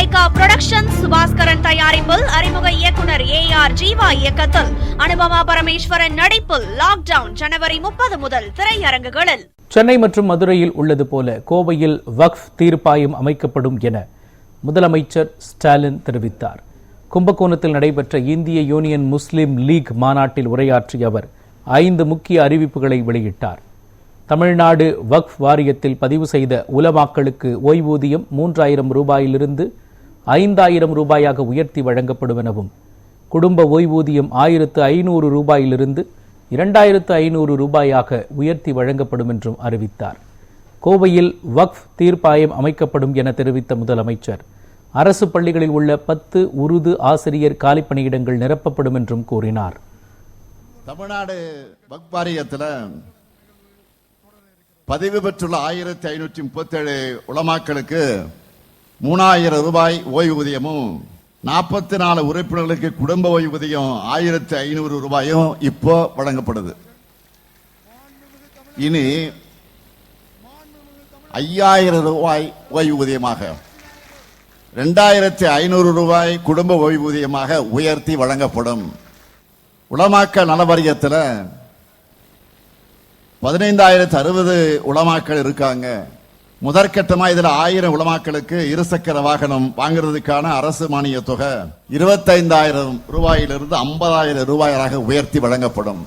Lyca production Subaskaran தயாரிப்பில் அறிமுக இயக்குனர் AR ஜீவா இயக்கத்தில் அனுபமா பரமேஸ்வரன் நடிப்பில் லாக்டவுன் ஜனவரி 30 முதல் திரையரங்குகளில். சென்னை மற்றும் மதுரையில் உள்ளது போல கோவையில் வக்ஃப் தீர்ப்பாயம் அமைக்கப்படும் என முதலமைச்சர் ஸ்டாலின் தெரிவித்தார். கும்பகோணத்தில் நடைபெற்ற இந்திய யூனியன் முஸ்லிம் லீக் மாநாட்டில் உரையாற்றிய அவர் 5 முக்கிய அறிவிப்புகளை வெளியிட்டார். தமிழ்நாடு வக்ஃப் வாரியத்தில் பதிவு செய்த உலமாக்களுக்கு ஓய்வூதியம் 3000 ரூபாயிலிருந்து 5000 ரூபாயாக உயர்த்தி வழங்கப்படும் எனவும், குடும்ப ஓய்வூதியம் 1500 ரூபாயிலிருந்து 2500 ரூபாயாக உயர்த்தி வழங்கப்படும் என்றும் அறிவித்தார். கோவையில் வக்ஃப் தீர்ப்பாயம் அமைக்கப்படும் என தெரிவித்த முதலமைச்சர், அரசு பள்ளிகளில் உள்ள 10 உருது ஆசிரியர் காலிப்பணியிடங்கள் நிரப்பப்படும் என்றும் கூறினார். தமிழ்நாடு வக்ஃப் வாரியத்தில் பதிவு பெற்றுள்ள 1537 உலமாக்களுக்கு 3000 ரூபாய் ஓய்வூதியமும், 44 உறுப்பினர்களுக்கு குடும்ப ஓய்வூதியம் 1500 ரூபாயும் இப்போ வழங்கப்படுது. இனி 5000 ரூபாய் ஓய்வூதியமாக 2500 ரூபாய் குடும்ப ஓய்வூதியமாக உயர்த்தி வழங்கப்படும். உலமாக்கல் நல வாரியத்தில் 15060 உலமாக்கள் இருக்காங்க. முதற்கட்டமா இதுல 1000 உலமாக்களுக்கு இருசக்கர வாகனம் வாங்குறதுக்கான அரசு மானிய தொகை 25000 ரூபாயிலிருந்து 50000 ரூபாயாக உயர்த்தி வழங்கப்படும்.